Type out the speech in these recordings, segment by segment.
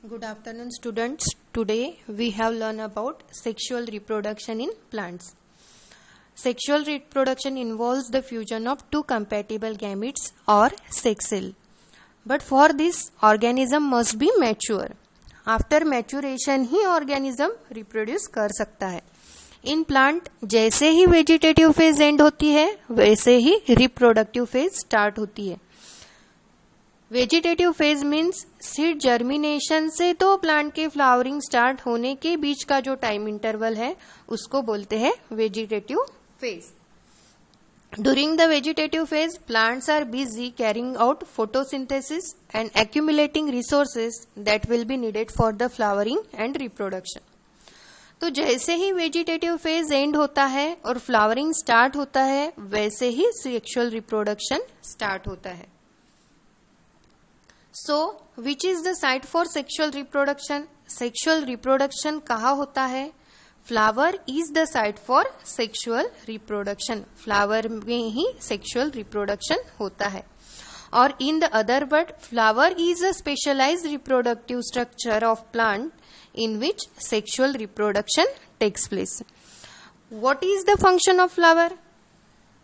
Good afternoon, students. Today we have learned about sexual reproduction in plants. Sexual reproduction involves the fusion of two compatible gametes or sex cell. But for this, organism must be mature. After maturation he organism reproduce कर सकता है. In plant जैसे ही vegetative phase and होती है वैसे ही reproductive phase start होती है. Vegetative phase means seed germination से तो प्लांट के फ्लावरिंग स्टार्ट होने के बीच का जो टाइम इंटरवल है उसको बोलते हैं vegetative phase. During the vegetative phase plants are busy carrying out photosynthesis and accumulating resources that will be needed for the flowering and reproduction. तो जैसे ही वेजिटेटिव फेज एंड होता है और फ्लावरिंग स्टार्ट होता है वैसे ही सेक्सुअल रिप्रोडक्शन स्टार्ट होता है. So, which is the site for sexual reproduction? Sexual reproduction कहाँ होता है? Flower is the site for sexual reproduction. Flower में ही sexual reproduction होता है. और in the other word, flower is a specialized reproductive structure of plant in which sexual reproduction takes place. What is the function of flower?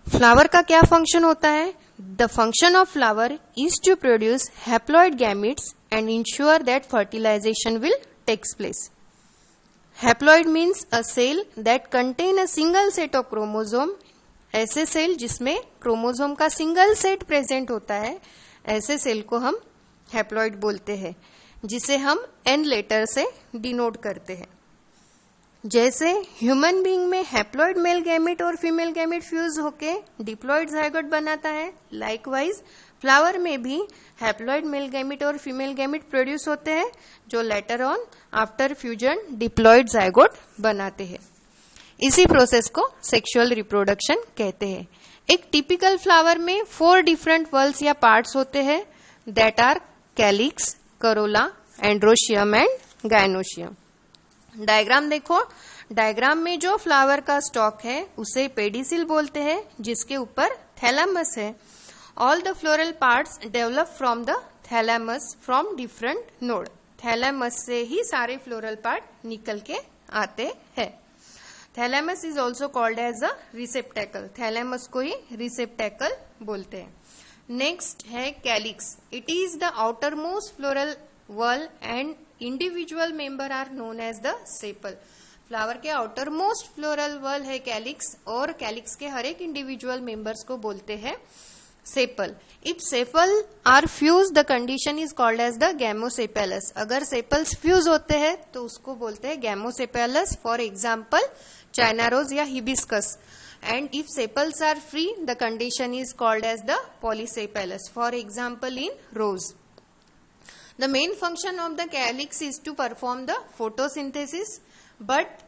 Flower का क्या function होता है? The function of flower is to produce haploid gametes and ensure that fertilization will takes place. Haploid means a cell that contain a single set of chromosome. ऐसे cell जिसमें chromosome का single set present होता है ऐसे cell को हम haploid बोलते हैं, जिसे हम N लेटर से डिनोट करते हैं. जैसे ह्यूमन बीइंग में हैप्लॉइड मेल गैमेट और फीमेल गैमेट फ्यूज होके डिप्लॉइड जायगोट बनाता है, लाइकवाइज फ्लावर में भी हैप्लॉइड मेल गैमेट और फीमेल गैमेट प्रोड्यूस होते हैं जो later on after fusion diploid zygote बनाते हैं. इसी प्रोसेस को सेक्सुअल रिप्रोडक्शन कहते हैं. एक टिपिकल फ्लावर में 4 डिफरेंट वल्स या पार्ट्स होते हैं that are calyx, corolla, androecium and gynoecium. Diagram देखो. डायग्राम में जो फ्लावर का स्टॉक है उसे पेडिसिल बोलते हैं जिसके ऊपर थैलेमस है. All the floral parts develop from the thalamus from different node. Thalamus से ही सारे फ्लोरल पार्ट निकल के आते हैं. Thalamus is also called as a receptacle. Thalamus को ही रिसेप्टेकल बोलते हैं. नेक्स्ट है calyx. It is the outer most floral whorl and individual member are known as the sepal. Flower के आउटर मोस्ट फ्लोरल वल है calyx और calyx के हर एक इंडिविजुअल मेंबर्स को बोलते हैं sepal. If sepal are fuse the condition is called as the gamosepalous. अगर sepals fuse होते हैं तो उसको बोलते हैं gamosepalous. For example China rose या hibiscus. And if sepals are free the condition is called as the polysepalous. For example in rose. The main function of the calyx is to perform the photosynthesis, but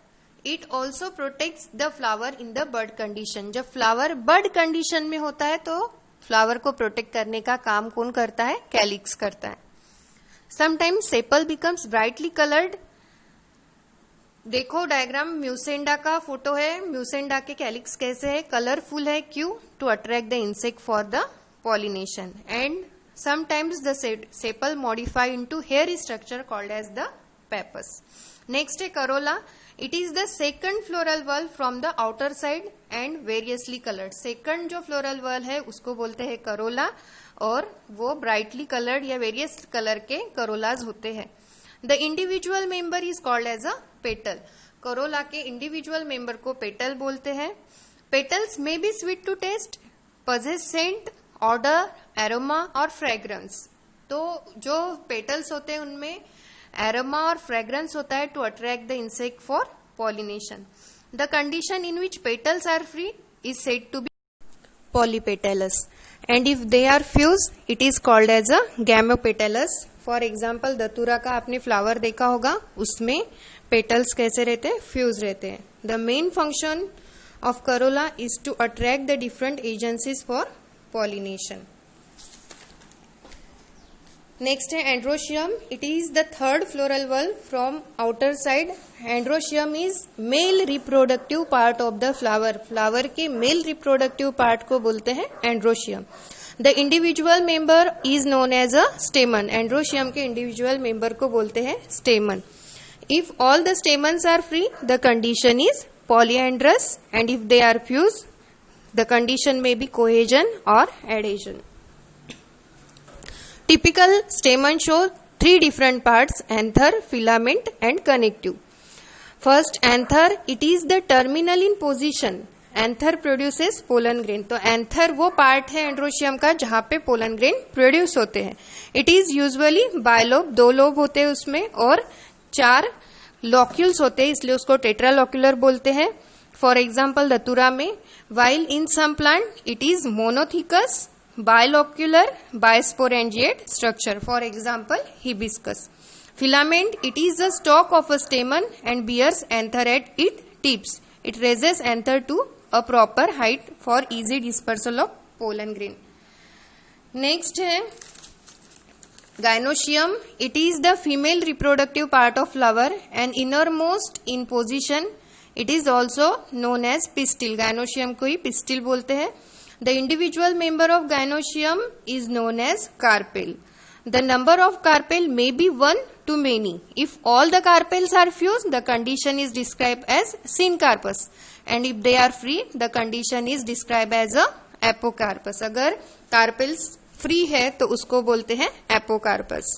it also protects the flower in the bud condition. जब flower bud condition में होता है तो flower को protect करने का काम कौन करता है? कैलिक्स करता है. Sometimes sepal becomes brightly colored. देखो डायग्राम म्यूसेंडा का फोटो है. म्यूसेंडा के कैलिक्स कैसे है? कलरफुल है. क्यों? To attract the insect for the pollination. And sometimes the sepal modify into hairy structure called as the pappus. Next है corolla. It is the second floral whorl from the outer side and variously colored. Second जो floral whorl है उसको बोलते हैं corolla और वो brightly colored या various color के corollas होते हैं. The individual member is called as a petal. corolla के individual member को petal बोलते हैं. Petals may be sweet to taste, possess scent, order, aroma और फ्रेग्रेंस. तो जो पेटल्स होते हैं उनमें एरोमा और फ्रेग्रेंस होता है to attract the insect for pollination. The condition in which petals are free is said to be polypetalous. And if they are fuse it is called as a gamopetalous. For example datura का आपने flower देखा होगा, उसमें petals कैसे रहते हैं? Fuse रहते हैं. The main function of corolla is to attract the different agencies for pollination. Next है androecium. It is the third floral whorl from outer side. Androecium is male reproductive part of the flower. Flower के male reproductive part को बोलते हैं androecium. The individual member is known as a stamen. Androecium के individual member को बोलते हैं stamen. If all the stamens are free, the condition is polyandrous, and if they are fuse, the condition may be cohesion और adhesion. Typical stamen show three different parts: anther, filament and connective. First, anther, it is the terminal in position. Anther produces pollen grain. तो anther वो part है androecium का जहां पे pollen grain produce होते हैं. It is usually bilobed, 2 lobe होते हैं उसमें और 4 लॉक्यूल्स होते हैं, इसलिए उसको टेट्रालॉक्यूलर बोलते हैं. फॉर एग्जाम्पल धतूरा में. While in some plant it is monothecous, bilocular, bisporangiate structure. For example, hibiscus. Filament, it is the stalk of a stamen and bears anther at its tips. It raises anther to a proper height for easy dispersal of pollen grain. Next है gynoecium. It is the female reproductive part of flower and innermost in position. It is also known as pistil. gynoecium को ही pistil बोलते हैं. The individual member of gynoecium is known as carpel. The number of carpel may be 1 to many. If all the carpels are fused, the condition is described as syncarpus. And if they are free, the condition is described as a apocarpus. अगर carpels free है तो उसको बोलते हैं apocarpus.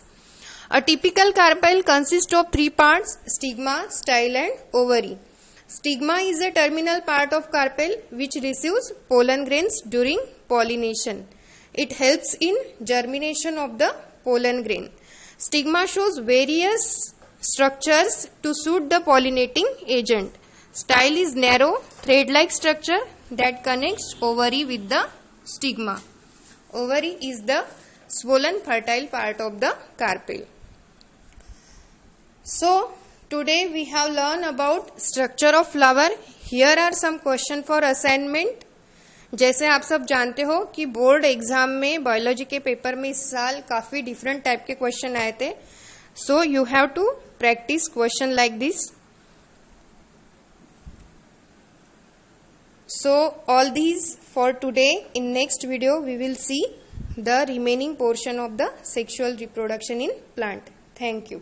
A typical carpel consists of 3 parts: stigma, style and ovary. Stigma is a terminal part of carpel which receives pollen grains during pollination. It helps in germination of the pollen grain. Stigma shows various structures to suit the pollinating agent. Style is narrow, thread-like structure that connects ovary with the stigma. Ovary is the swollen fertile part of the carpel. So, today we have learned about structure of flower. Here are some question for assignment. जैसे आप सब जानते हो कि board exam में biology के paper में इस साल काफी डिफरेंट टाइप के क्वेश्चन आए थे. So you have to practice question like this. So all these for today. In next video we will see the remaining portion of the sexual reproduction in plant. Thank you.